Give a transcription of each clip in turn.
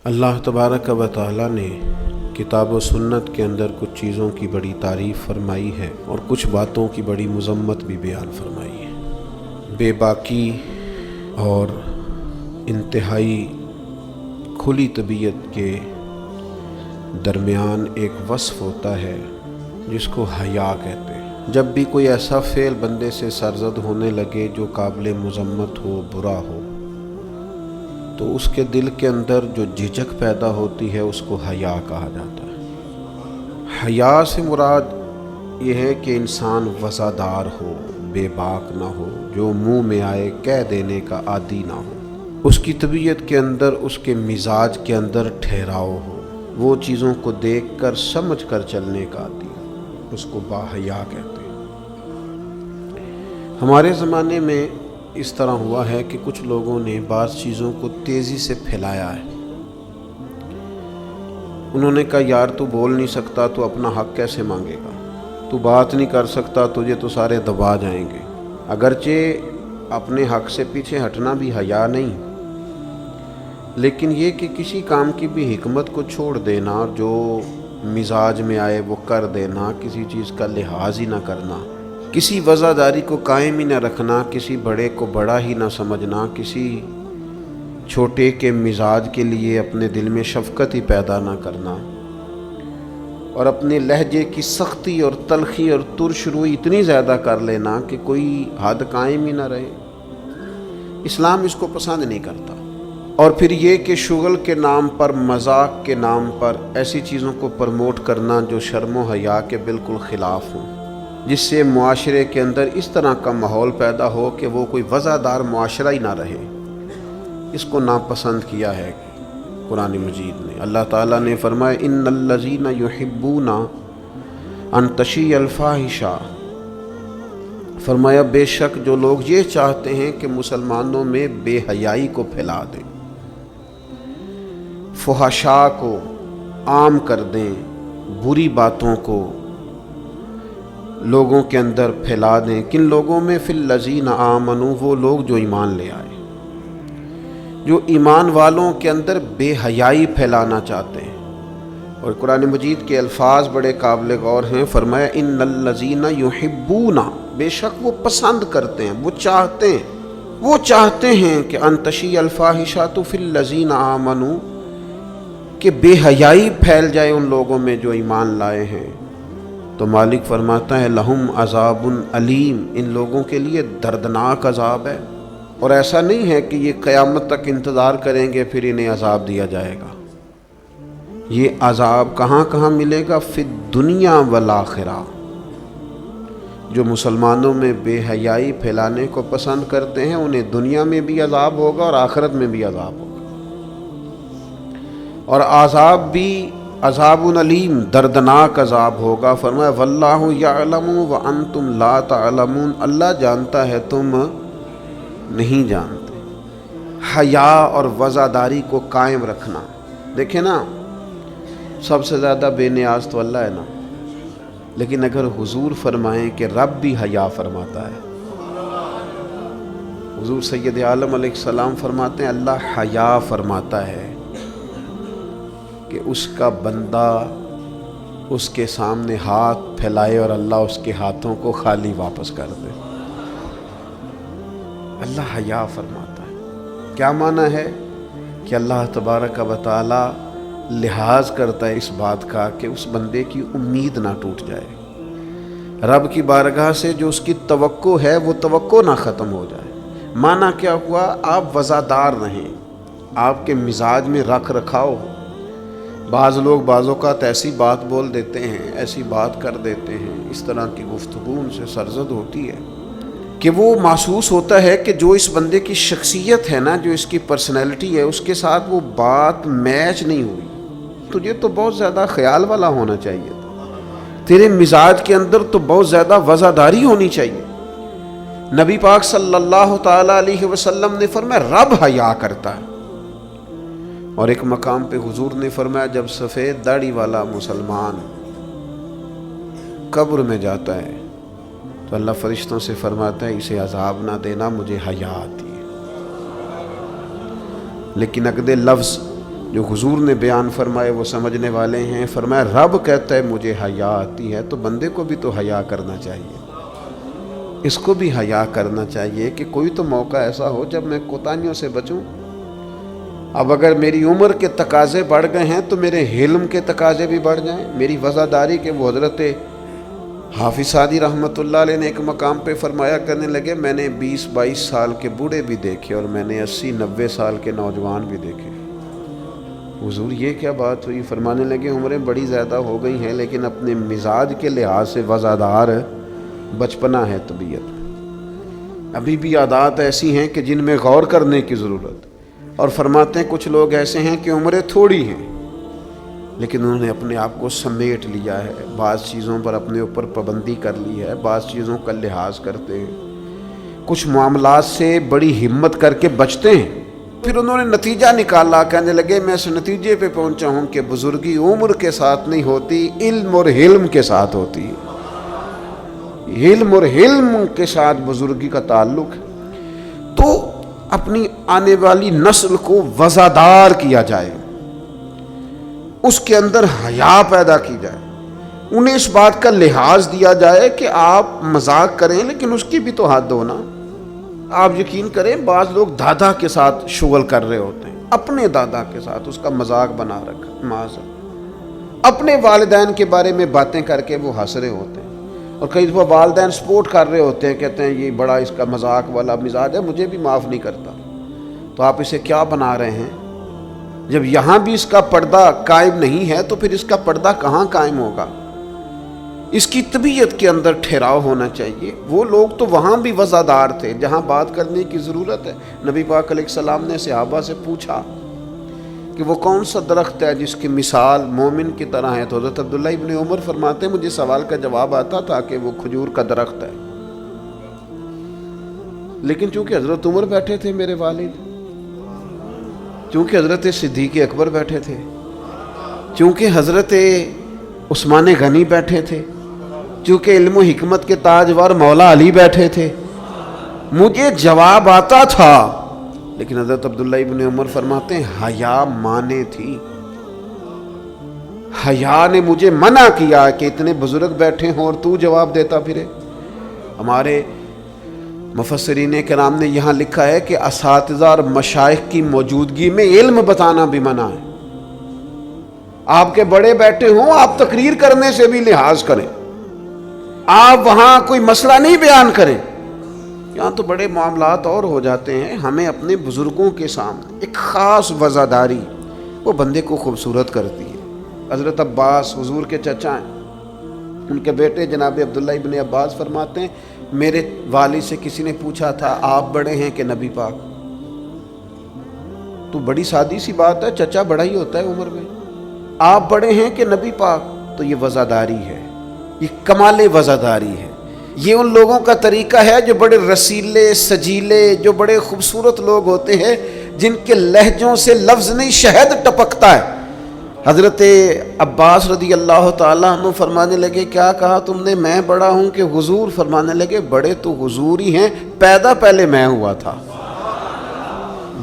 اللہ تبارک و تعالی نے کتاب و سنت کے اندر کچھ چیزوں کی بڑی تعریف فرمائی ہے اور کچھ باتوں کی بڑی مذمت بھی بیان فرمائی ہے۔ بے باکی اور انتہائی کھلی طبیعت کے درمیان ایک وصف ہوتا ہے جس کو حیا کہتے ہیں۔ جب بھی کوئی ایسا فعل بندے سے سرزد ہونے لگے جو قابل مذمت ہو، برا ہو، تو اس کے دل کے اندر جو جھجک پیدا ہوتی ہے اس کو حیا کہا جاتا ہے۔ حیا سے مراد یہ ہے کہ انسان وزادار ہو، بے باک نہ ہو، جو منہ میں آئے کہہ دینے کا عادی نہ ہو، اس کی طبیعت کے اندر، اس کے مزاج کے اندر ٹھہراؤ ہو، وہ چیزوں کو دیکھ کر سمجھ کر چلنے کا عادی ہو، اس کو باحیا کہتے ہیں۔ ہمارے زمانے میں اس طرح ہوا ہے کہ کچھ لوگوں نے بعض چیزوں کو تیزی سے پھیلایا ہے۔ انہوں نے کہا یار تو بول نہیں سکتا تو اپنا حق کیسے مانگے گا، تو بات نہیں کر سکتا تجھے تو سارے دبا جائیں گے۔ اگرچہ اپنے حق سے پیچھے ہٹنا بھی حیا نہیں، لیکن یہ کہ کسی کام کی بھی حکمت کو چھوڑ دینا، جو مزاج میں آئے وہ کر دینا، کسی چیز کا لحاظ ہی نہ کرنا، کسی وزاداری کو قائم ہی نہ رکھنا، کسی بڑے کو بڑا ہی نہ سمجھنا، کسی چھوٹے کے مزاج کے لیے اپنے دل میں شفقت ہی پیدا نہ کرنا، اور اپنے لہجے کی سختی اور تلخی اور ترش روئی اتنی زیادہ کر لینا کہ کوئی حد قائم ہی نہ رہے۔ اسلام اس کو پسند نہیں کرتا۔ اور پھر یہ کہ شغل کے نام پر، مذاق کے نام پر ایسی چیزوں کو پروموٹ کرنا جو شرم و حیا کے بالکل خلاف ہوں، جس سے معاشرے کے اندر اس طرح کا ماحول پیدا ہو کہ وہ کوئی وزادار معاشرہ ہی نہ رہے، اس کو ناپسند کیا ہے قرآن مجید نے۔ اللہ تعالیٰ نے فرمایا ان الذین یحبون ان تشیع الفاحشہ، فرمایا بے شک جو لوگ یہ چاہتے ہیں کہ مسلمانوں میں بے حیائی کو پھیلا دیں، فحشاء کو عام کر دیں، بری باتوں کو لوگوں کے اندر پھیلا دیں۔ کن لوگوں میں؟ فی الذین آمنوا، وہ لوگ جو ایمان لے آئے، جو ایمان والوں کے اندر بے حیائی پھیلانا چاہتے ہیں۔ اور قرآن مجید کے الفاظ بڑے قابل غور ہیں۔ فرمایا ان الذین یحبون، بے شک وہ پسند کرتے ہیں، وہ چاہتے ہیں کہ ان تشیع الفاحشۃ فی الذین آمنوا، کہ بے حیائی پھیل جائے ان لوگوں میں جو ایمان لائے ہیں۔ تو مالک فرماتا ہے لہم عذاب علیم، ان لوگوں کے لیے دردناک عذاب ہے۔ اور ایسا نہیں ہے کہ یہ قیامت تک انتظار کریں گے پھر انہیں عذاب دیا جائے گا۔ یہ عذاب کہاں کہاں ملے گا؟ فی الدنیا والآخرہ۔ جو مسلمانوں میں بے حیائی پھیلانے کو پسند کرتے ہیں انہیں دنیا میں بھی عذاب ہوگا اور آخرت میں بھی عذاب ہوگا، اور عذاب بھی عذاب علیم، دردناک عذاب ہوگا۔ فرمایا واللہ یعلم وانتم لا تعلمون، اللہ جانتا ہے تم نہیں جانتے۔ حیا اور وزاداری کو قائم رکھنا، دیکھیں نا سب سے زیادہ بے نیاز تو اللہ ہے نا، لیکن اگر حضور فرمائیں کہ رب بھی حیا فرماتا ہے، حضور سید عالم علیہ السلام فرماتے ہیں اللہ حیا فرماتا ہے کہ اس کا بندہ اس کے سامنے ہاتھ پھیلائے اور اللہ اس کے ہاتھوں کو خالی واپس کر دے۔ اللہ حیا فرماتا ہے۔ کیا معنی ہے؟ کہ اللہ تبارک و تعالی لحاظ کرتا ہے اس بات کا کہ اس بندے کی امید نہ ٹوٹ جائے، رب کی بارگاہ سے جو اس کی توقع ہے وہ توقع نہ ختم ہو جائے۔ معنی کیا ہوا؟ آپ وزادار رہیں، آپ کے مزاج میں رکھ رکھاؤ ہو۔ بعض لوگ بعض اوقات ایسی بات بول دیتے ہیں، ایسی بات کر دیتے ہیں، اس طرح کی گفتگو ان سے سرزد ہوتی ہے کہ وہ محسوس ہوتا ہے کہ جو اس بندے کی شخصیت ہے نا، جو اس کی پرسنالٹی ہے، اس کے ساتھ وہ بات میچ نہیں ہوئی۔ تجھے تو بہت زیادہ خیال والا ہونا چاہیے تھا، تیرے مزاج کے اندر تو بہت زیادہ وزاداری ہونی چاہیے۔ نبی پاک صلی اللہ تعالی علیہ وسلم نے فرمایا رب حیا کرتا ہے۔ اور ایک مقام پہ حضور نے فرمایا جب سفید داڑھی والا مسلمان قبر میں جاتا ہے تو اللہ فرشتوں سے فرماتا ہے اسے عذاب نہ دینا، مجھے حیا آتی ہے۔ لیکن اگلے لفظ جو حضور نے بیان فرمائے وہ سمجھنے والے ہیں۔ فرمایا رب کہتا ہے مجھے حیا آتی ہے، تو بندے کو بھی تو حیا کرنا چاہیے، اس کو بھی حیا کرنا چاہیے کہ کوئی تو موقع ایسا ہو جب میں کوتاہیوں سے بچوں۔ اب اگر میری عمر کے تقاضے بڑھ گئے ہیں تو میرے حلم کے تقاضے بھی بڑھ جائیں، میری وفاداری کے۔ وہ حضرت حافظ سعدی رحمۃ اللہ علیہ نے ایک مقام پہ فرمایا کرنے لگے، میں نے 20-22 سال کے بوڑھے بھی دیکھے اور میں نے 80-90 سال کے نوجوان بھی دیکھے۔ حضور یہ کیا بات ہوئی؟ فرمانے لگے عمریں بڑی زیادہ ہو گئی ہیں لیکن اپنے مزاج کے لحاظ سے وفادار بچپنا ہے طبیعت میں، ابھی بھی عادات ایسی ہیں کہ جن میں غور کرنے کی ضرورت۔ اور فرماتے ہیں کچھ لوگ ایسے ہیں کہ عمریں تھوڑی ہیں لیکن انہوں نے اپنے آپ کو سمیٹ لیا ہے، بعض چیزوں پر اپنے اوپر پابندی کر لی ہے، بعض چیزوں کا لحاظ کرتے ہیں، کچھ معاملات سے بڑی ہمت کر کے بچتے ہیں۔ پھر انہوں نے نتیجہ نکالا، کہنے لگے میں اس نتیجے پہ پہنچا ہوں کہ بزرگی عمر کے ساتھ نہیں ہوتی، علم اور حلم کے ساتھ ہوتی ہے، علم اور حلم کے ساتھ بزرگی کا تعلق ہے۔ تو اپنی آنے والی نسل کو وفادار کیا جائے، اس کے اندر حیا پیدا کی جائے، انہیں اس بات کا لحاظ دیا جائے کہ آپ مذاق کریں لیکن اس کی بھی تو حد ہو نا۔ آپ یقین کریں بعض لوگ دادا کے ساتھ شغل کر رہے ہوتے ہیں، اپنے دادا کے ساتھ اس کا مذاق بنا رکھا، معاذ، اپنے والدین کے بارے میں باتیں کر کے وہ ہنس رہے ہوتے ہیں، اور کئی دفعہ والدین سپورٹ کر رہے ہوتے ہیں، کہتے ہیں یہ بڑا اس کا مذاق والا مزاج ہے، مجھے بھی معاف نہیں کرتا۔ تو آپ اسے کیا بنا رہے ہیں؟ جب یہاں بھی اس کا پردہ قائم نہیں ہے تو پھر اس کا پردہ کہاں قائم ہوگا؟ اس کی طبیعت کے اندر ٹھہراؤ ہونا چاہیے۔ وہ لوگ تو وہاں بھی وفادار تھے جہاں بات کرنے کی ضرورت ہے۔ نبی پاک علیہ السلام نے صحابہ سے پوچھا کہ وہ کون سا درخت ہے جس کی مثال مومن کی طرح ہے؟ تو حضرت عبداللہ ابن عمر فرماتے ہیں مجھے سوال کا جواب آتا تھا کہ وہ کھجور کا درخت ہے، لیکن چونکہ حضرت عمر بیٹھے تھے میرے والد، چونکہ حضرت صدیق اکبر بیٹھے تھے، چونکہ حضرت عثمان غنی بیٹھے تھے، چونکہ علم و حکمت کے تاجور مولا علی بیٹھے تھے، مجھے جواب آتا تھا۔ لیکن حضرت عبداللہ ابن عمر فرماتے ہیں حیا مانے تھی، حیا نے مجھے منع کیا کہ اتنے بزرگ بیٹھے ہوں اور تو جواب دیتا پھرے۔ ہمارے مفسرین کرام نے یہاں لکھا ہے کہ اساتذہ اور مشائخ کی موجودگی میں علم بتانا بھی منع ہے۔ آپ کے بڑے بیٹھے ہوں آپ تقریر کرنے سے بھی لحاظ کریں، آپ وہاں کوئی مسئلہ نہیں بیان کریں۔ یہاں تو بڑے معاملات اور ہو جاتے ہیں۔ ہمیں اپنے بزرگوں کے سامنے ایک خاص وفاداری وہ بندے کو خوبصورت کرتی ہے۔ حضرت عباس حضور کے چچا ہیں، ان کے بیٹے جناب عبداللہ ابن عباس فرماتے ہیں میرے والد سے کسی نے پوچھا تھا آپ بڑے ہیں کہ نبی پاک؟ تو بڑی سادی سی بات ہے، چچا بڑا ہی ہوتا ہے عمر میں، آپ بڑے ہیں کہ نبی پاک؟ تو یہ وفاداری ہے، یہ کمال وفاداری ہے۔ یہ ان لوگوں کا طریقہ ہے جو بڑے رسیلے سجیلے، جو بڑے خوبصورت لوگ ہوتے ہیں، جن کے لہجوں سے لفظ نہیں شہد ٹپکتا ہے۔ حضرت عباس رضی اللہ تعالیٰ عنہ فرمانے لگے کیا کہا تم نے؟ میں بڑا ہوں کہ حضور؟ فرمانے لگے بڑے تو حضور ہی ہیں، پیدا پہلے میں ہوا تھا،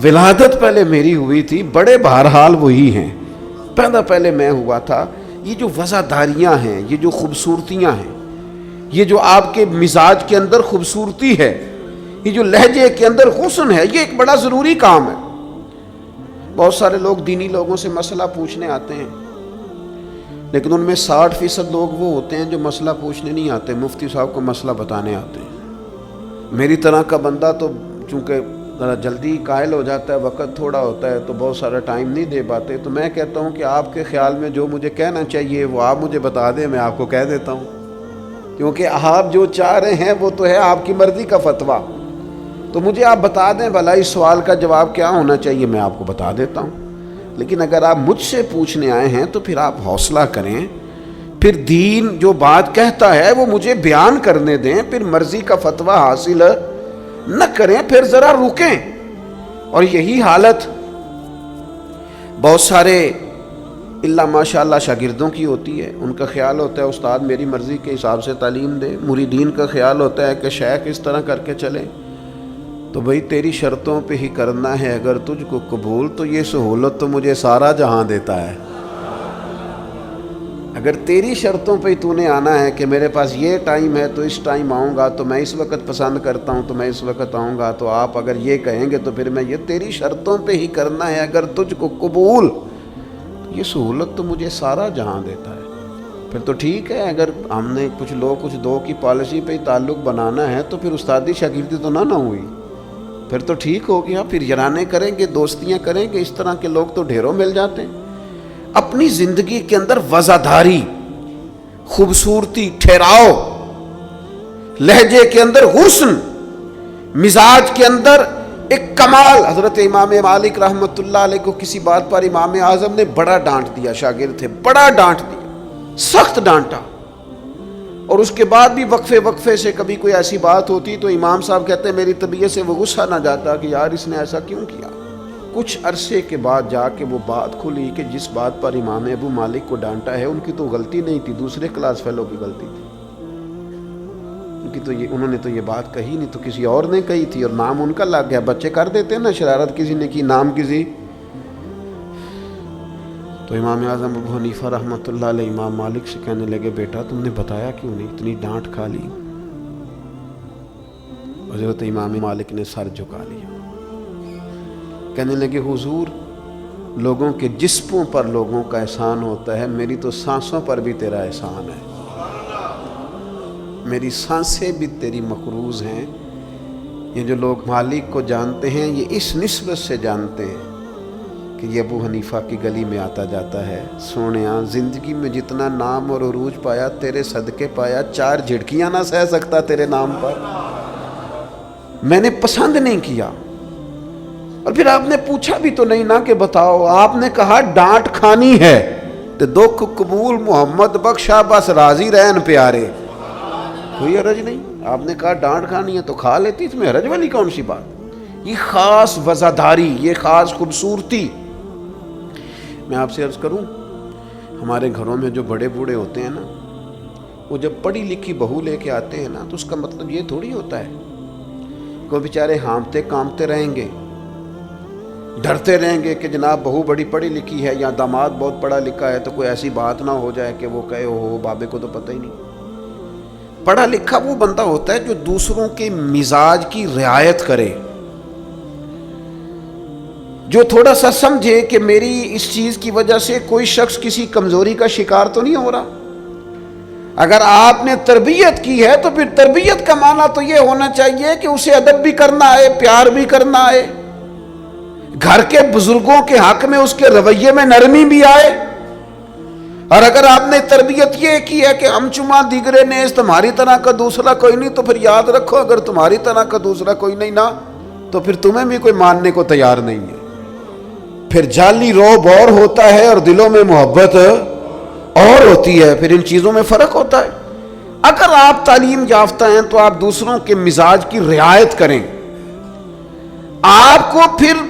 ولادت پہلے میری ہوئی تھی، بڑے بہرحال وہی ہیں، پیدا پہلے میں ہوا تھا۔ یہ جو وفاداریاں ہیں، یہ جو خوبصورتیاں ہیں، یہ جو آپ کے مزاج کے اندر خوبصورتی ہے، یہ جو لہجے کے اندر حسن ہے، یہ ایک بڑا ضروری کام ہے۔ بہت سارے لوگ دینی لوگوں سے مسئلہ پوچھنے آتے ہیں، لیکن ان میں 60% لوگ وہ ہوتے ہیں جو مسئلہ پوچھنے نہیں آتے، مفتی صاحب کو مسئلہ بتانے آتے ہیں۔ میری طرح کا بندہ تو چونکہ ذرا جلدی قائل ہو جاتا ہے، وقت تھوڑا ہوتا ہے تو بہت سارا ٹائم نہیں دے پاتے، تو میں کہتا ہوں کہ آپ کے خیال میں جو مجھے کہنا چاہیے وہ آپ مجھے بتا دیں، میں آپ کو کہہ دیتا ہوں، کیونکہ آپ جو چاہ رہے ہیں وہ تو ہے آپ کی مرضی کا فتویٰ۔ تو مجھے آپ بتا دیں بھلا اس سوال کا جواب کیا ہونا چاہیے، میں آپ کو بتا دیتا ہوں۔ لیکن اگر آپ مجھ سے پوچھنے آئے ہیں تو پھر آپ حوصلہ کریں، پھر دین جو بات کہتا ہے وہ مجھے بیان کرنے دیں، پھر مرضی کا فتویٰ حاصل نہ کریں، پھر ذرا رکیں۔ اور یہی حالت بہت سارے اللہ ماشاءاللہ شاگردوں کی ہوتی ہے۔ ان کا خیال ہوتا ہے استاد میری مرضی کے حساب سے تعلیم دے، مریدین کا خیال ہوتا ہے کہ شیخ اس طرح کر کے چلیں۔ تو بھئی تیری شرطوں پہ ہی کرنا ہے اگر تجھ کو قبول، تو یہ سہولت تو مجھے سارا جہاں دیتا ہے۔ اگر تیری شرطوں پہ ہی تو نے آنا ہے کہ میرے پاس یہ ٹائم ہے تو اس ٹائم آؤں گا، تو میں اس وقت پسند کرتا ہوں تو میں اس وقت آؤں گا، تو آپ اگر یہ کہیں گے تو پھر میں یہ تیری شرطوں پہ ہی کرنا ہے اگر تجھ کو قبول، یہ سہولت تو مجھے سارا جہاں دیتا ہے۔ پھر تو ٹھیک ہے، اگر ہم نے کچھ دو کی پالیسی پہ ہی تعلق بنانا ہے تو پھر استادی شاگردی تو نہ ہوئی، پھر تو ٹھیک ہو گیا، پھر یارانے کریں گے، دوستیاں کریں گے، اس طرح کے لوگ تو ڈھیروں مل جاتے ہیں۔ اپنی زندگی کے اندر وزاداری، خوبصورتی، ٹھہراؤ، لہجے کے اندر حسن، مزاج کے اندر ایک کمال۔ حضرت امام مالک رحمۃ اللہ علیہ کو کسی بات پر امام اعظم نے بڑا ڈانٹ دیا، شاگرد تھے، بڑا ڈانٹ دیا، سخت ڈانٹا، اور اس کے بعد بھی وقفے سے کبھی کوئی ایسی بات ہوتی تو امام صاحب کہتے ہیں میری طبیعت سے وہ غصہ نہ جاتا کہ یار اس نے ایسا کیوں کیا۔ کچھ عرصے کے بعد جا کے وہ بات کھلی کہ جس بات پر امام ابو مالک کو ڈانٹا ہے ان کی تو غلطی نہیں تھی، دوسرے کلاس فیلو کی غلطی تھی، انہوں نے تو یہ بات کہی نہیں، تو کسی اور نے کہی تھی اور نام ان کا لگ گیا۔ بچے کر دیتے ہیں نا شرارت، کسی نے کی نام کسی، تو امام اعظم ابو حنیفہ رحمۃ اللہ علیہ امام مالک سے کہنے لگے بیٹا تم نے بتایا کیوں نہیں، اتنی ڈانٹ کھا لی۔ حضرت امام مالک نے سر جھکا لیا، کہنے لگے حضور لوگوں کے جسموں پر لوگوں کا احسان ہوتا ہے، میری تو سانسوں پر بھی تیرا احسان ہے، میری سانسیں بھی تیری مقروض ہیں۔ یہ جو لوگ مالک کو جانتے ہیں یہ اس نسبت سے جانتے ہیں کہ یہ ابو حنیفہ کی گلی میں آتا جاتا ہے، سونیاں زندگی میں جتنا نام اور عروج پایا تیرے صدقے پایا، 4 جھڑکیاں نہ سہ سکتا تیرے نام پر، میں نے پسند نہیں کیا۔ اور پھر آپ نے پوچھا بھی تو نہیں نا کہ بتاؤ، آپ نے کہا ڈانٹ کھانی ہے تو دکھ قبول محمد بخشا بس راضی رہن پیارے، کوئی حرج نہیں۔ آپ نے کہا ڈانٹ کھانی ہے تو کھا لیتی، اس میں حرج والی کون سی بات؟ یہ خاص وزاداری، یہ خاص خوبصورتی۔ میں آپ سے عرض کروں، ہمارے گھروں میں جو بڑے بوڑھے ہوتے ہیں نا، وہ جب پڑھی لکھی بہو لے کے آتے ہیں نا تو اس کا مطلب یہ تھوڑی ہوتا ہے کہ وہ بیچارے ہانپتے کامتے رہیں گے، ڈرتے رہیں گے کہ جناب بہو بڑی پڑھی لکھی ہے یا داماد بہت پڑھا لکھا ہے تو کوئی ایسی بات نہ ہو جائے کہ وہ کہے ہو بابے کو تو پتہ ہی نہیں۔ پڑھا لکھا وہ بندہ ہوتا ہے جو دوسروں کے مزاج کی رعایت کرے، جو تھوڑا سا سمجھے کہ میری اس چیز کی وجہ سے کوئی شخص کسی کمزوری کا شکار تو نہیں ہو رہا۔ اگر آپ نے تربیت کی ہے تو پھر تربیت کا معنی تو یہ ہونا چاہیے کہ اسے ادب بھی کرنا ہے، پیار بھی کرنا ہے، گھر کے بزرگوں کے حق میں اس کے رویے میں نرمی بھی آئے۔ اور اگر آپ نے تربیت یہ کی ہے کہ ہم چما دیگرے نیز تمہاری طرح کا دوسرا کوئی نہیں، تو پھر یاد رکھو اگر تمہاری طرح کا دوسرا کوئی نہیں نا تو پھر تمہیں بھی کوئی ماننے کو تیار نہیں ہے۔ پھر جعلی رعب اور ہوتا ہے اور دلوں میں محبت اور ہوتی ہے، پھر ان چیزوں میں فرق ہوتا ہے۔ اگر آپ تعلیم یافتہ ہیں تو آپ دوسروں کے مزاج کی رعایت کریں، آپ کو پھر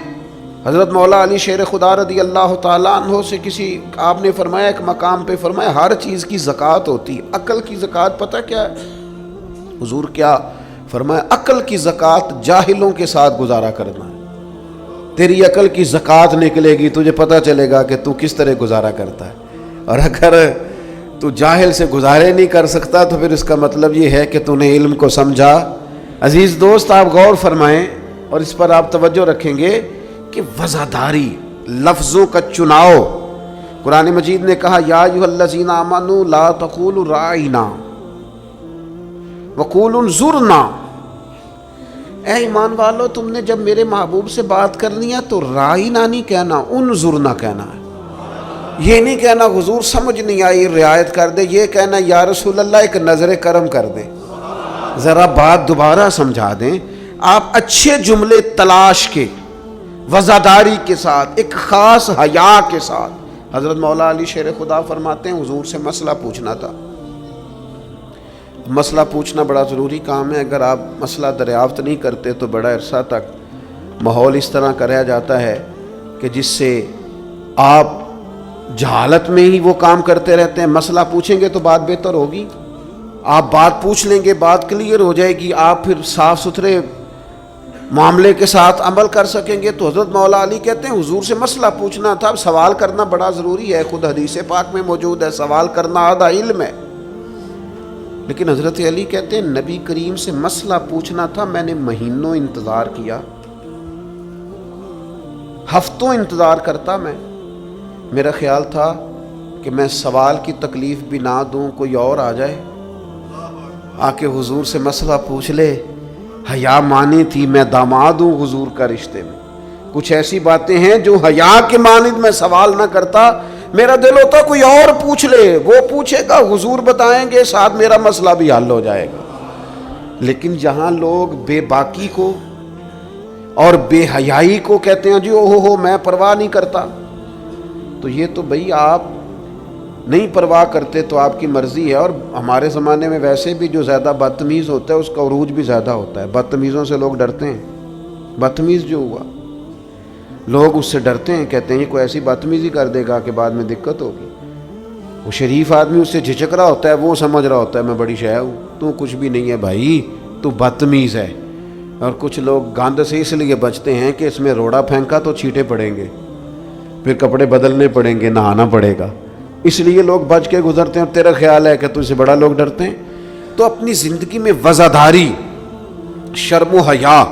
حضرت مولا علی شیر خدا رضی اللہ تعالیٰ عنہ سے کسی آپ نے فرمایا ایک مقام پہ فرمایا ہر چیز کی زکوٰۃ ہوتی، عقل کی زکوٰۃ پتہ کیا ہے حضور؟ کیا فرمایا؟ عقل کی زکوٰۃ جاہلوں کے ساتھ گزارا کرنا ہے۔ تیری عقل کی زکوٰۃ نکلے گی، تجھے پتہ چلے گا کہ تو کس طرح گزارا کرتا ہے، اور اگر تو جاہل سے گزارے نہیں کر سکتا تو پھر اس کا مطلب یہ ہے کہ تو نے علم کو سمجھا۔ عزیز دوست آپ غور فرمائیں اور اس پر آپ توجہ رکھیں گے کہ وزاداری، لفظوں کا چناؤ۔ قرآن مجید نے کہا یا ایھا الذین آمنوا لا تقولوا راعنا وقولوا انظرنا، اے ایمان والو تم نے جب میرے محبوب سے بات کرنی ہے تو راعنا نہیں کہنا، انظرنا کہنا ہے۔ یہ نہیں کہنا حضور سمجھ نہیں آئی رعایت کر دے، یہ کہنا یا رسول اللہ ایک نظر کرم کر دیں، ذرا بات دوبارہ سمجھا دیں۔ آپ اچھے جملے تلاش کے وزاداری کے ساتھ، ایک خاص حیا کے ساتھ۔ حضرت مولا علی شیر خدا فرماتے ہیں حضور سے مسئلہ پوچھنا تھا۔ مسئلہ پوچھنا بڑا ضروری کام ہے، اگر آپ مسئلہ دریافت نہیں کرتے تو بڑا عرصہ تک ماحول اس طرح کا رہ جاتا ہے کہ جس سے آپ جہالت میں ہی وہ کام کرتے رہتے ہیں۔ مسئلہ پوچھیں گے تو بات بہتر ہوگی، آپ بات پوچھ لیں گے، بات کلیئر ہو جائے گی، آپ پھر صاف ستھرے معاملے کے ساتھ عمل کر سکیں گے. تو حضرت مولا علی کہتے ہیں حضور سے مسئلہ پوچھنا تھا. اب سوال کرنا بڑا ضروری ہے, خود حدیث پاک میں موجود ہے سوال کرنا آدھا علم ہے. لیکن حضرت علی کہتے ہیں نبی کریم سے مسئلہ پوچھنا تھا, میں نے مہینوں انتظار کیا, ہفتوں انتظار کرتا میں. میرا خیال تھا کہ میں سوال کی تکلیف بھی نہ دوں, کوئی اور آ جائے آ کے حضور سے مسئلہ پوچھ لے. حیا مانی تھی, میں داماد ہوں حضور کا رشتے میں. کچھ ایسی باتیں ہیں جو حیا کے مانند میں سوال نہ کرتا. میرا دل ہوتا کوئی اور پوچھ لے, وہ پوچھے گا حضور بتائیں گے, ساتھ میرا مسئلہ بھی حل ہو جائے گا. لیکن جہاں لوگ بے باکی کو اور بے حیائی کو کہتے ہیں جی اوہ میں پرواہ نہیں کرتا, تو یہ تو بھئی آپ نہیں پرواہ کرتے تو آپ کی مرضی ہے. اور ہمارے زمانے میں ویسے بھی جو زیادہ بدتمیز ہوتا ہے اس کا عروج بھی زیادہ ہوتا ہے. بدتمیزوں سے لوگ ڈرتے ہیں. بدتمیز جو ہوا لوگ اس سے ڈرتے ہیں, کہتے ہیں یہ کوئی ایسی بدتمیزی کر دے گا کہ بعد میں دقت ہوگی. وہ شریف آدمی اس سے جھجک رہا ہوتا ہے, وہ سمجھ رہا ہوتا ہے میں بڑی شے ہوں, تو کچھ بھی نہیں ہے بھائی, تو بدتمیز ہے. اور کچھ لوگ گاند سے اس لیے بچتے ہیں کہ اس میں روڑا پھینکا تو چھینٹے پڑیں گے, پھر کپڑے بدلنے پڑیں گے, نہانا پڑے گا, اس لیے لوگ بچ کے گزرتے ہیں. اور تیرا خیال ہے کہ تجھ سے بڑا لوگ ڈرتے ہیں. تو اپنی زندگی میں وزاداری, شرم و حیا.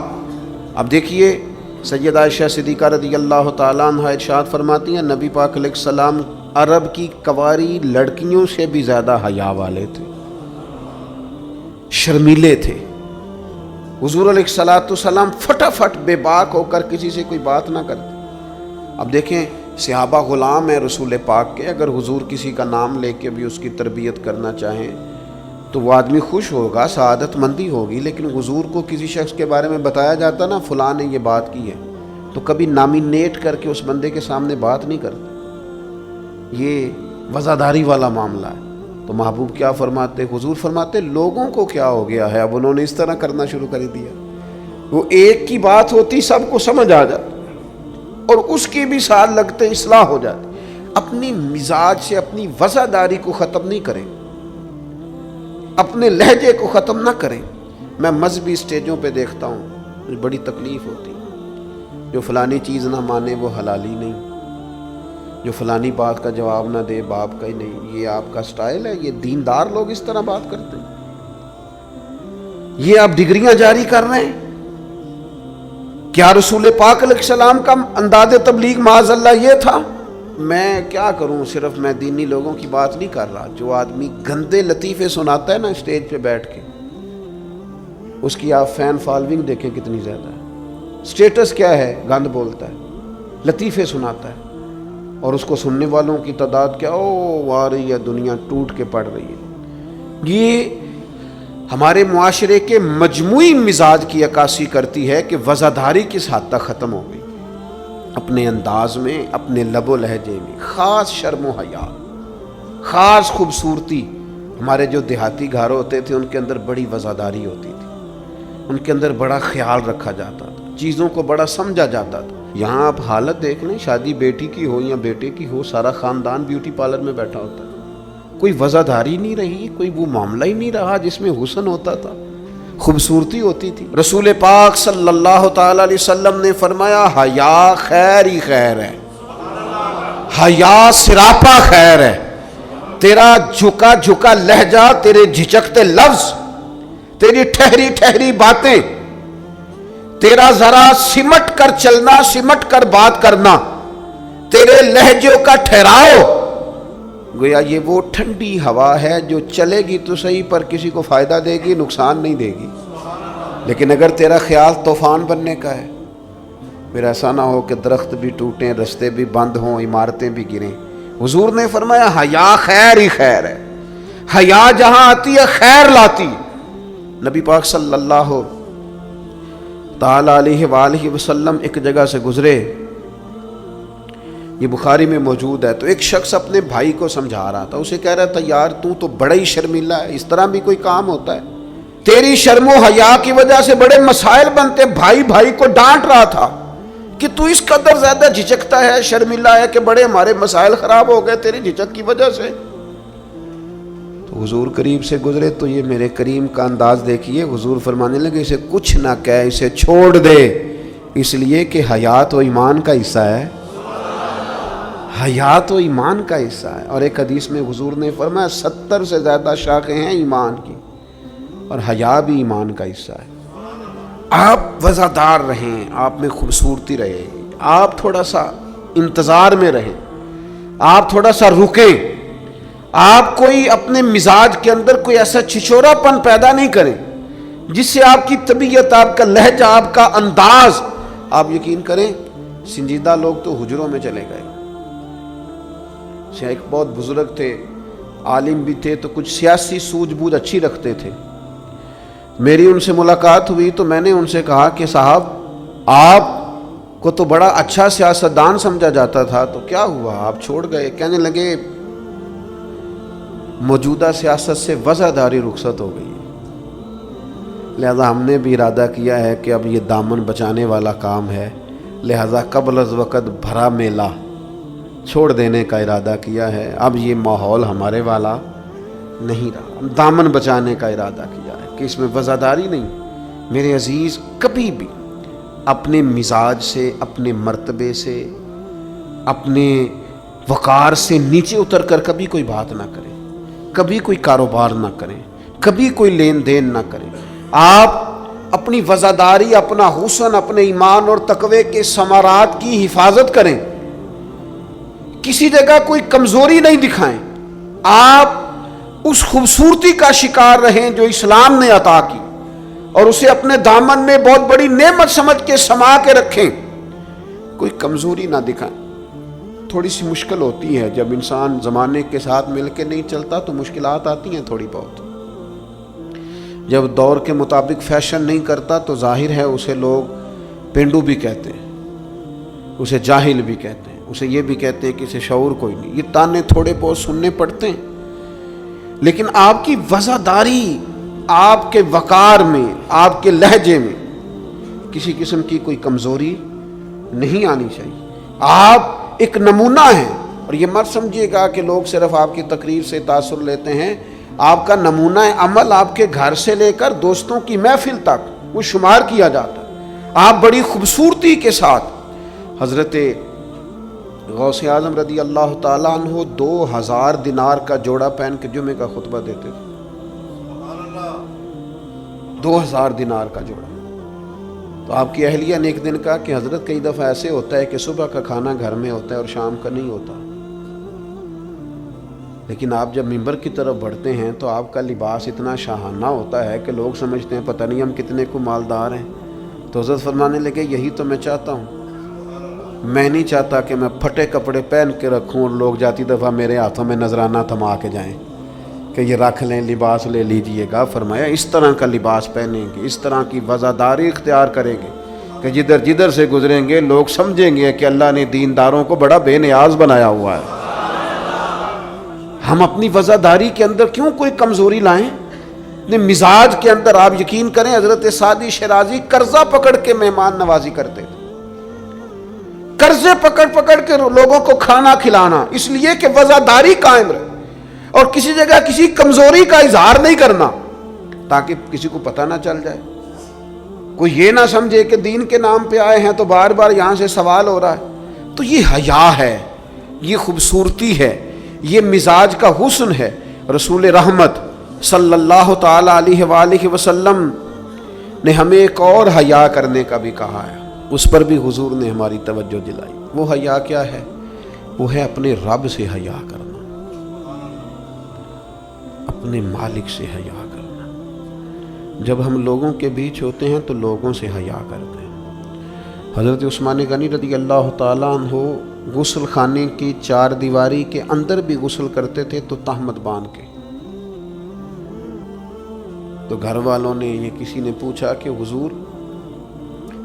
اب دیکھیے سیدہ عائشہ صدیقہ رضی اللہ تعالیٰ عنہ ارشاد فرماتی ہیں نبی پاک علیہ السلام عرب کی کنواری لڑکیوں سے بھی زیادہ حیا والے تھے, شرمیلے تھے. حضور علیہ السلام فٹافٹ بے باک ہو کر کسی سے کوئی بات نہ کرتے. اب دیکھیں صحابہ غلام ہیں رسول پاک کے, اگر حضور کسی کا نام لے کے بھی اس کی تربیت کرنا چاہیں تو وہ آدمی خوش ہوگا, سعادت مندی ہوگی. لیکن حضور کو کسی شخص کے بارے میں بتایا جاتا نا فلاں نے یہ بات کی ہے, تو کبھی نامینیٹ کر کے اس بندے کے سامنے بات نہیں کرتے. یہ وزاداری والا معاملہ ہے. تو محبوب کیا فرماتے, حضور فرماتے لوگوں کو کیا ہو گیا ہے, اب انہوں نے اس طرح کرنا شروع کر دیا. وہ ایک کی بات ہوتی سب کو سمجھ آ جاتی اور اس کی بھی سال لگتے اصلاح ہو جاتی. اپنی مزاج سے اپنی وزاداری کو ختم نہیں کریں, اپنے لہجے کو ختم نہ کریں. میں مذہبی سٹیجوں پہ دیکھتا ہوں بڑی تکلیف ہوتی, جو فلانی چیز نہ مانے وہ حلالی نہیں, جو فلانی بات کا جواب نہ دے باپ کا ہی نہیں. یہ آپ کا سٹائل ہے, یہ دیندار لوگ اس طرح بات کرتے ہیں. یہ آپ ڈگریاں جاری کر رہے ہیں. کیا رسول پاک علیہ السلام کا انداز تبلیغ معاذ اللہ یہ تھا؟ میں کیا کروں, صرف میں دینی لوگوں کی بات نہیں کر رہا. جو آدمی گندے لطیفے سناتا ہے نا اسٹیج پہ بیٹھ کے, اس کی آپ فین فالوئنگ دیکھیں کتنی زیادہ ہے. سٹیٹس کیا ہے, گند بولتا ہے, لطیفے سناتا ہے, اور اس کو سننے والوں کی تعداد کیا, او آ رہی ہے دنیا ٹوٹ کے پڑ رہی ہے. یہ ہمارے معاشرے کے مجموعی مزاج کی عکاسی کرتی ہے کہ وزاداری کس حد تک ختم ہو گئی. اپنے انداز میں, اپنے لب و لہجے میں خاص شرم و حیا, خاص خوبصورتی. ہمارے جو دیہاتی گھر ہوتے تھے ان کے اندر بڑی وزاداری ہوتی تھی, ان کے اندر بڑا خیال رکھا جاتا تھا, چیزوں کو بڑا سمجھا جاتا تھا. یہاں آپ حالت دیکھ لیں, شادی بیٹی کی ہو یا بیٹے کی ہو, سارا خاندان بیوٹی پارلر میں بیٹھا ہوتا ہے. کوئی وزاداری نہیں رہی, کوئی وہ معاملہ ہی نہیں رہا جس میں حسن ہوتا تھا, خوبصورتی ہوتی تھی. رسول پاک صلی اللہ تعالی علیہ وسلم نے فرمایا حیا خیر ہی خیر ہے, حیا سراپا خیر ہے. تیرا جھکا جھکا لہجہ, تیرے جھجکتے لفظ, تیری ٹھہری ٹھہری باتیں, تیرا ذرا سمٹ کر چلنا, سمٹ کر بات کرنا, تیرے لہجوں کا ٹھہراؤ, گویا یہ وہ ٹھنڈی ہوا ہے جو چلے گی تو صحیح پر کسی کو فائدہ دے گی, نقصان نہیں دے گی. لیکن اگر تیرا خیال طوفان بننے کا ہے, پھر ایسا نہ ہو کہ درخت بھی ٹوٹیں, رستے بھی بند ہوں, عمارتیں بھی گریں. حضور نے فرمایا حیا خیر ہی خیر ہے, حیا جہاں آتی ہے خیر لاتی. نبی پاک صلی اللہ تعالی علیہ وآلہ وسلم ایک جگہ سے گزرے, یہ بخاری میں موجود ہے. تو ایک شخص اپنے بھائی کو سمجھا رہا تھا, اسے کہہ رہا تھا یار تو بڑا ہی شرمیلا ہے, اس طرح بھی کوئی کام ہوتا ہے, تیری شرم و حیا کی وجہ سے بڑے مسائل بنتے. بھائی بھائی کو ڈانٹ رہا تھا کہ تو اس قدر زیادہ جھجکتا ہے, شرمیلا ہے کہ بڑے ہمارے مسائل خراب ہو گئے تیری جھجک کی وجہ سے. تو حضور قریب سے گزرے تو یہ میرے کریم کا انداز دیکھیے، حضور فرمانے لگے اسے کچھ نہ کہہ، اسے چھوڑ دے، اس لیے کہ حیات و ایمان کا حصہ ہے، حیات و ایمان کا حصہ ہے۔ اور ایک حدیث میں حضور نے فرمایا 70 سے زیادہ شاخیں ہیں ایمان کی، اور حیا بھی ایمان کا حصہ ہے۔ آپ وزادار رہیں، آپ میں خوبصورتی رہے، آپ تھوڑا سا انتظار میں رہیں، آپ تھوڑا سا رکیں، آپ کوئی اپنے مزاج کے اندر کوئی ایسا چھچورا پن پیدا نہیں کریں جس سے آپ کی طبیعت، آپ کا لہجہ، آپ کا انداز، آپ یقین کریں سنجیدہ لوگ تو حجروں میں چلے گئے۔ ایک بہت بزرگ تھے، عالم بھی تھے، تو کچھ سیاسی سوجھ بوجھ اچھی رکھتے تھے۔ میری ان سے ملاقات ہوئی تو میں نے ان سے کہا کہ صاحب آپ کو تو بڑا اچھا سیاستدان سمجھا جاتا تھا، تو کیا ہوا آپ چھوڑ گئے؟ کہنے لگے موجودہ سیاست سے وزاداری رخصت ہو گئی، لہذا ہم نے بھی ارادہ کیا ہے کہ اب یہ دامن بچانے والا کام ہے، لہذا قبل از وقت بھرا میلہ چھوڑ دینے کا ارادہ کیا ہے، اب یہ ماحول ہمارے والا نہیں رہا، دامن بچانے کا ارادہ کیا ہے کہ اس میں وزاداری نہیں۔ میرے عزیز، کبھی بھی اپنے مزاج سے، اپنے مرتبے سے، اپنے وقار سے نیچے اتر کر کبھی کوئی بات نہ کریں، کبھی کوئی کاروبار نہ کریں، کبھی کوئی لین دین نہ کریں۔ آپ اپنی وزاداری، اپنا حسن، اپنے ایمان اور تقوی کے ثمرات کی حفاظت کریں، کسی جگہ کوئی کمزوری نہیں دکھائیں، آپ اس خوبصورتی کا شکار رہیں جو اسلام نے عطا کی، اور اسے اپنے دامن میں بہت بڑی نعمت سمجھ کے سما کے رکھیں، کوئی کمزوری نہ دکھائیں۔ تھوڑی سی مشکل ہوتی ہے جب انسان زمانے کے ساتھ مل کے نہیں چلتا تو مشکلات آتی ہیں تھوڑی بہت، جب دور کے مطابق فیشن نہیں کرتا تو ظاہر ہے اسے لوگ پینڈو بھی کہتے ہیں، اسے جاہل بھی کہتے ہیں، اسے یہ بھی کہتے ہیں کہ اسے شعور کوئی نہیں، یہ تانے تھوڑے بہت سننے پڑتے ہیں، لیکن آپ کی وزاداری، آپ کے وقار میں، آپ کے لہجے میں کسی قسم کی کوئی کمزوری نہیں آنی چاہیے۔ آپ ایک نمونہ ہیں، اور یہ مت سمجھیے گا کہ لوگ صرف آپ کی تقریر سے تاثر لیتے ہیں، آپ کا نمونہ عمل آپ کے گھر سے لے کر دوستوں کی محفل تک وہ شمار کیا جاتا ہے۔ آپ بڑی خوبصورتی کے ساتھ، حضرت غوث اعظم رضی اللہ تعالیٰ عنہ 2000 دینار کا جوڑا پہن کے جمعے کا خطبہ دیتے تھے، 2000 دینار کا جوڑا۔ تو آپ کی اہلیہ نے ایک دن کہا کہ حضرت کئی دفعہ ایسے ہوتا ہے کہ صبح کا کھانا گھر میں ہوتا ہے اور شام کا نہیں ہوتا، لیکن آپ جب ممبر کی طرف بڑھتے ہیں تو آپ کا لباس اتنا شاہانہ ہوتا ہے کہ لوگ سمجھتے ہیں پتہ نہیں ہم کتنے کو مالدار ہیں۔ تو حضرت فرمانے لگے یہی تو میں چاہتا ہوں، میں نہیں چاہتا کہ میں پھٹے کپڑے پہن کے رکھوں اور لوگ جاتی دفعہ میرے ہاتھوں میں نذرانہ تھما کے جائیں کہ یہ رکھ لیں، لباس لے لیجئے گا۔ فرمایا اس طرح کا لباس پہنیں گے، اس طرح کی وزاداری اختیار کریں گے کہ جدھر جدھر سے گزریں گے لوگ سمجھیں گے کہ اللہ نے دینداروں کو بڑا بے نیاز بنایا ہوا ہے۔ ہم اپنی وزاداری کے اندر کیوں کوئی کمزوری لائیں؟ اپنے مزاج کے اندر آپ یقین کریں حضرت سعدی شیرازی قرضہ پکڑ کے مہمان نوازی کرتے تھے، قرضے پکڑ پکڑ کے لوگوں کو کھانا کھلانا، اس لیے کہ وزاداری قائم رہے اور کسی جگہ کسی کمزوری کا اظہار نہیں کرنا تاکہ کسی کو پتہ نہ چل جائے، کوئی یہ نہ سمجھے کہ دین کے نام پہ آئے ہیں تو بار بار یہاں سے سوال ہو رہا ہے۔ تو یہ حیا ہے، یہ خوبصورتی ہے، یہ مزاج کا حسن ہے۔ رسول رحمت صلی اللہ تعالی علیہ وآلہ وسلم نے ہمیں ایک اور حیا کرنے کا بھی کہا ہے، اس پر بھی حضور نے ہماری توجہ دلائی۔ وہ حیا کیا ہے؟ وہ ہے اپنے رب سے حیا کرنا، اپنے مالک سے حیا کرنا۔ جب ہم لوگوں کے بیچ ہوتے ہیں تو لوگوں سے حیا کرتے ہیں۔ حضرت عثمان غنی رضی اللہ تعالیٰ عنہ غسل خانے کی 4 دیواری کے اندر بھی غسل کرتے تھے تو تہمت باندھ کے۔ تو گھر والوں نے، یہ کسی نے پوچھا کہ حضور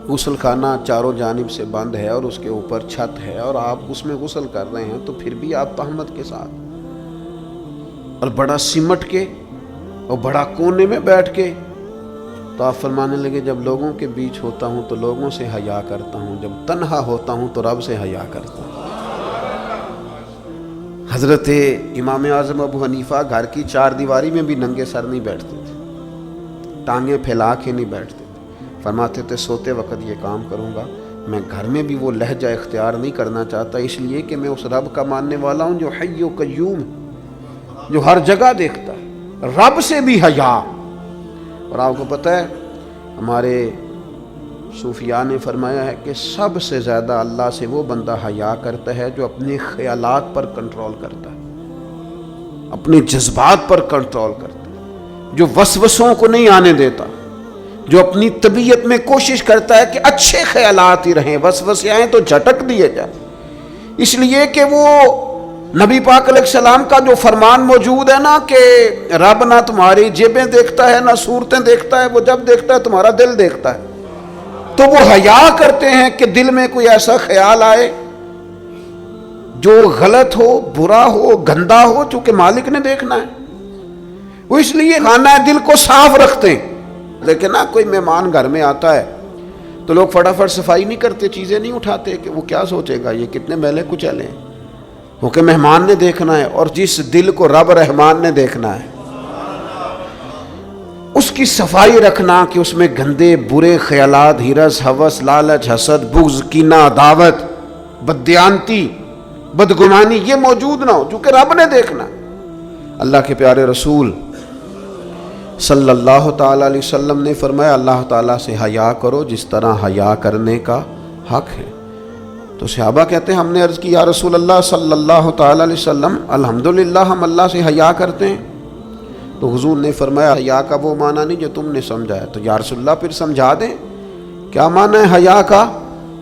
غسل خانہ چاروں جانب سے بند ہے اور اس کے اوپر چھت ہے اور آپ اس میں غسل کر رہے ہیں تو پھر بھی آپ تہمت کے ساتھ، اور بڑا سمٹ کے اور بڑا کونے میں بیٹھ کے۔ تو آپ فرمانے لگے جب لوگوں کے بیچ ہوتا ہوں تو لوگوں سے حیا کرتا ہوں، جب تنہا ہوتا ہوں تو رب سے حیا کرتا ہوں۔ حضرت امام اعظم ابو حنیفہ گھر کی چار دیواری میں بھی ننگے سر نہیں بیٹھتے تھے، ٹانگیں پھیلا کے نہیں بیٹھتے تھے، فرماتے تھے سوتے وقت یہ کام کروں گا، میں گھر میں بھی وہ لہجہ اختیار نہیں کرنا چاہتا، اس لیے کہ میں اس رب کا ماننے والا ہوں جو حی و قیوم ہے، جو ہر جگہ دیکھتا ہے، رب سے بھی حیا۔ اور آپ کو پتہ ہے ہمارے صوفیاء نے فرمایا ہے کہ سب سے زیادہ اللہ سے وہ بندہ حیا کرتا ہے جو اپنے خیالات پر کنٹرول کرتا ہے، اپنے جذبات پر کنٹرول کرتا ہے، جو وسوسوں کو نہیں آنے دیتا، جو اپنی طبیعت میں کوشش کرتا ہے کہ اچھے خیالات ہی رہیں، وسوسے آئیں تو جھٹک دیے جائیں، اس لیے کہ وہ نبی پاک علیہ السلام کا جو فرمان موجود ہے نا کہ رب نہ تمہاری جیبیں دیکھتا ہے نہ صورتیں دیکھتا ہے، وہ جب دیکھتا ہے تمہارا دل دیکھتا ہے، تو وہ حیا کرتے ہیں کہ دل میں کوئی ایسا خیال آئے جو غلط ہو، برا ہو، گندا ہو، چونکہ مالک نے دیکھنا ہے، وہ اس لیے خانہ دل کو صاف رکھتے ہیں۔ لیکن نا کوئی مہمان گھر میں آتا ہے تو لوگ فٹافٹ صفائی نہیں کرتے، چیزیں نہیں اٹھاتے کہ وہ کیا سوچے گا، یہ کتنے میلے کچیلے ہیں، وہ کہ مہمان نے دیکھنا ہے، اور جس دل کو رب رحمان نے دیکھنا ہے اس کی صفائی رکھنا کہ اس میں گندے برے خیالات، ہرس، ہوس، لالچ، حسد، بغض، کینہ، عداوت، بددیانتی، بدگمانی یہ موجود نہ ہو، چونکہ رب نے دیکھنا۔ اللہ کے پیارے رسول صلی اللہ تعالیٰ علیہ وسلم نے فرمایا اللہ تعالیٰ سے حیا کرو جس طرح حیا کرنے کا حق ہے۔ تو صحابہ کہتے ہیں ہم نے عرض کی یا رسول اللہ صلی اللہ تعالیٰ علیہ وسلم الحمدللہ ہم اللہ سے حیا کرتے ہیں، تو حضور نے فرمایا حیا کا وہ معنی نہیں جو تم نے سمجھا ہے، تو یا رسول اللہ پھر سمجھا دیں کیا معنی ہے حیا کا؟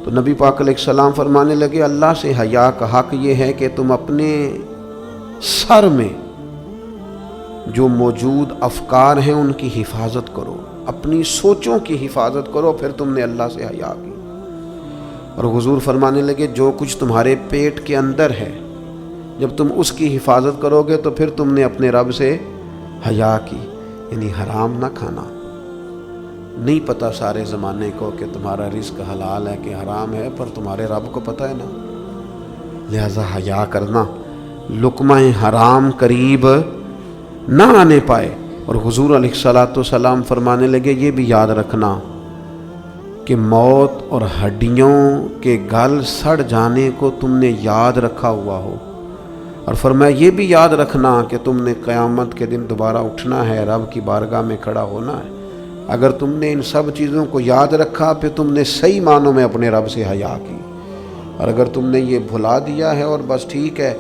تو نبی پاک علیہ السلام فرمانے لگے اللہ سے حیا کا حق یہ ہے کہ تم اپنے سر میں جو موجود افکار ہیں ان کی حفاظت کرو، اپنی سوچوں کی حفاظت کرو، پھر تم نے اللہ سے حیا کی۔ اور حضور فرمانے لگے جو کچھ تمہارے پیٹ کے اندر ہے جب تم اس کی حفاظت کرو گے تو پھر تم نے اپنے رب سے حیا کی، یعنی حرام نہ کھانا۔ نہیں پتہ سارے زمانے کو کہ تمہارا رزق حلال ہے کہ حرام ہے، پر تمہارے رب کو پتہ ہے نا، لہذا حیا کرنا، لقمہ حرام قریب نہ آنے پائے۔ اور حضور علیہ الصلوۃ والسلام فرمانے لگے یہ بھی یاد رکھنا کہ موت اور ہڈیوں کے گل سڑ جانے کو تم نے یاد رکھا ہوا ہو، اور فرمایا یہ بھی یاد رکھنا کہ تم نے قیامت کے دن دوبارہ اٹھنا ہے، رب کی بارگاہ میں کھڑا ہونا ہے۔ اگر تم نے ان سب چیزوں کو یاد رکھا پھر تم نے صحیح معنوں میں اپنے رب سے حیا کی، اور اگر تم نے یہ بھلا دیا ہے اور بس ٹھیک ہے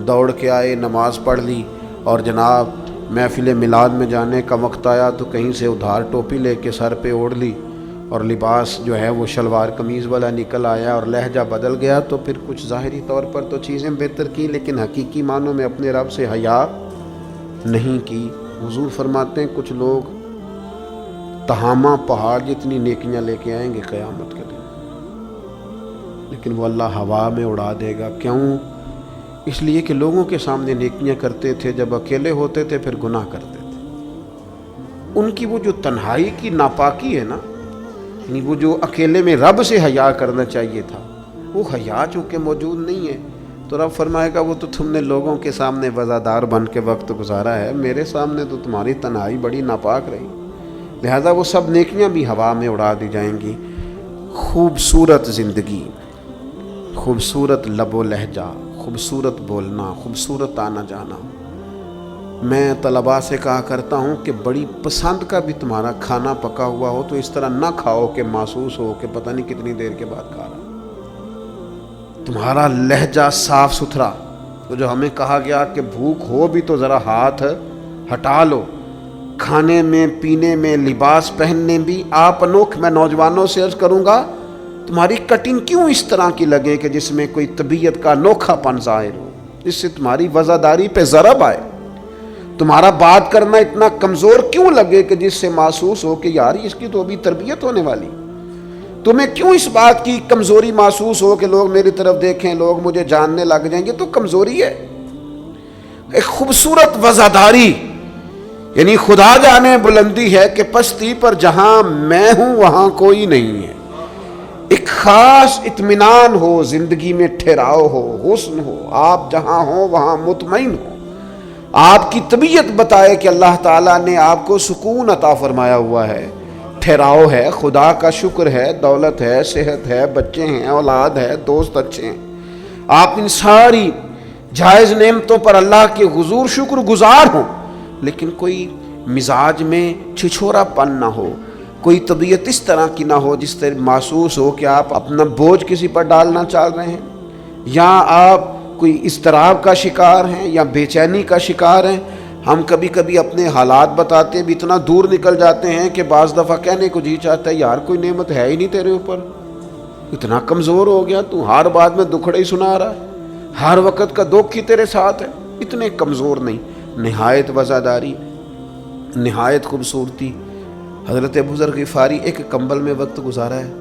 دوڑ کے آئے، نماز پڑھ لی، اور جناب محفل میلاد میں جانے کا وقت آیا تو کہیں سے ادھار ٹوپی لے کے سر پہ اوڑھ لی اور لباس جو ہے وہ شلوار قمیض والا نکل آیا اور لہجہ بدل گیا، تو پھر کچھ ظاہری طور پر تو چیزیں بہتر کی لیکن حقیقی معنوں میں اپنے رب سے حیا نہیں کی۔ حضور فرماتے ہیں کچھ لوگ تہامہ پہاڑ جتنی نیکیاں لے کے آئیں گے قیامت کے دن، لیکن وہ اللہ ہوا میں اڑا دے گا۔ کیوں؟ اس لیے کہ لوگوں کے سامنے نیکیاں کرتے تھے، جب اکیلے ہوتے تھے پھر گناہ کرتے تھے۔ ان کی وہ جو تنہائی کی ناپاکی ہے نا، یعنی وہ جو اکیلے میں رب سے حیا کرنا چاہیے تھا، وہ حیا چونکہ موجود نہیں ہے تو رب فرمائے گا وہ تو تم نے لوگوں کے سامنے وزادار بن کے وقت گزارا ہے، میرے سامنے تو تمہاری تنہائی بڑی ناپاک رہی، لہذا وہ سب نیکیاں بھی ہوا میں اڑا دی جائیں گی۔ خوبصورت زندگی، خوبصورت لب و لہجہ، خوبصورت بولنا، خوبصورت آنا جانا۔ میں طلباء سے کہا کرتا ہوں کہ بڑی پسند کا بھی تمہارا کھانا پکا ہوا ہو تو اس طرح نہ کھاؤ کہ محسوس ہو کہ پتہ نہیں کتنی دیر کے بعد کھا رہا۔ تمہارا لہجہ صاف ستھرا، تو جو ہمیں کہا گیا کہ بھوک ہو بھی تو ذرا ہاتھ ہٹا لو، کھانے میں، پینے میں، لباس پہننے بھی آپ انوکھ۔ میں نوجوانوں سے عرض کروں گا تمہاری کٹنگ کیوں اس طرح کی لگے کہ جس میں کوئی طبیعت کا انوکھا پن ظاہر ہو، جس سے تمہاری وزاداری پہ ضرب آئے۔ تمہارا بات کرنا اتنا کمزور کیوں لگے کہ جس سے محسوس ہو کہ یار اس کی تو ابھی تربیت ہونے والی۔ تمہیں کیوں اس بات کی کمزوری محسوس ہو کہ لوگ میری طرف دیکھیں، لوگ مجھے جاننے لگ جائیں گے، تو کمزوری ہے۔ ایک خوبصورت وزاداری، یعنی خدا جانے بلندی ہے کہ پستی پر جہاں میں ہوں وہاں کوئی نہیں ہے، ایک خاص اطمینان ہو، زندگی میں ٹھہراؤ ہو، حسن ہو، آپ جہاں ہوں وہاں مطمئن ہو، آپ کی طبیعت بتائے کہ اللہ تعالیٰ نے آپ کو سکون عطا فرمایا ہوا ہے، ٹھہراؤ ہے، خدا کا شکر ہے، دولت ہے، صحت ہے، بچے ہیں، اولاد ہے، دوست اچھے ہیں، آپ ان ساری جائز نعمتوں پر اللہ کے حضور شکر گزار ہوں، لیکن کوئی مزاج میں چھچھورا پن نہ ہو، کوئی طبیعت اس طرح کی نہ ہو جس طرح محسوس ہو کہ آپ اپنا بوجھ کسی پر ڈالنا چاہ رہے ہیں، یا آپ کوئی اضطراب کا شکار ہیں یا بے چینی کا شکار ہیں۔ ہم کبھی کبھی اپنے حالات بتاتے بھی اتنا دور نکل جاتے ہیں کہ بعض دفعہ کہنے کو جی چاہتا ہے یار کوئی نعمت ہے ہی نہیں تیرے اوپر، اتنا کمزور ہو گیا تو، ہر بات میں دکھڑے ہی سنا رہا ہے، ہر وقت کا دکھ ہی تیرے ساتھ ہے، اتنے کمزور نہیں۔ نہایت وزاداری، نہایت خوبصورتی۔ حضرت ابو ذر غفاری ایک کمبل میں وقت گزارا ہے،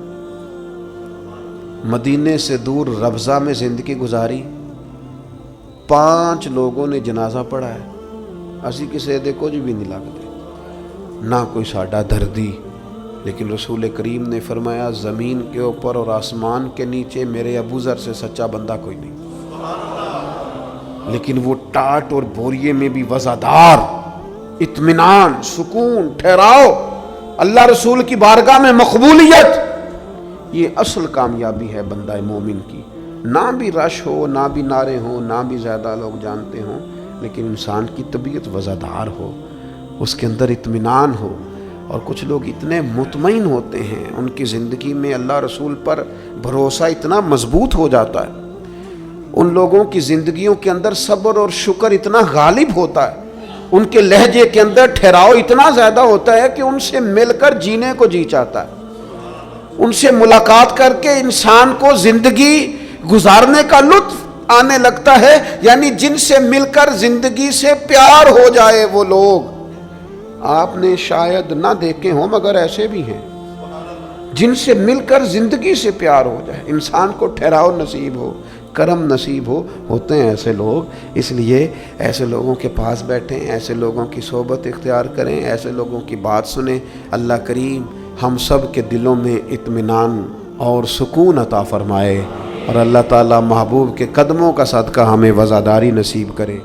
مدینے سے دور ربضہ میں زندگی گزاری، 5 لوگوں نے جنازہ پڑھا ہے، اسی کسی دے کچھ بھی نہیں لگتے، نہ کوئی ساڈا دردی، لیکن رسول کریم نے فرمایا زمین کے اوپر اور آسمان کے نیچے میرے ابو ذر سے سچا بندہ کوئی نہیں، لیکن وہ ٹاٹ اور بوریے میں بھی وزادار، اطمینان، سکون، ٹھہراؤ، اللہ رسول کی بارگاہ میں مقبولیت، یہ اصل کامیابی ہے بندہ مومن کی۔ نہ بھی رش ہو، نہ بھی نعرے ہوں، نہ بھی زیادہ لوگ جانتے ہوں، لیکن انسان کی طبیعت وزادار ہو، اس کے اندر اطمینان ہو۔ اور کچھ لوگ اتنے مطمئن ہوتے ہیں، ان کی زندگی میں اللہ رسول پر بھروسہ اتنا مضبوط ہو جاتا ہے، ان لوگوں کی زندگیوں کے اندر صبر اور شکر اتنا غالب ہوتا ہے، ان کے لہجے کے اندر ٹھہراؤ اتنا زیادہ ہوتا ہے کہ ان سے مل کر جینے کو جی چاہتا ہے، ان سے ملاقات کر کے انسان کو زندگی گزارنے کا لطف آنے لگتا ہے، یعنی جن سے مل کر زندگی سے پیار ہو جائے وہ لوگ آپ نے شاید نہ دیکھے ہوں مگر ایسے بھی ہیں، جن سے مل کر زندگی سے پیار ہو جائے، انسان کو ٹھہراؤ نصیب ہو، کرم نصیب ہو، ہوتے ہیں ایسے لوگ۔ اس لیے ایسے لوگوں کے پاس بیٹھیں، ایسے لوگوں کی صحبت اختیار کریں، ایسے لوگوں کی بات سنیں۔ اللہ کریم ہم سب کے دلوں میں اطمینان اور سکون عطا فرمائے، اور اللہ تعالیٰ محبوب کے قدموں کا صدقہ ہمیں وزاداری نصیب کرے۔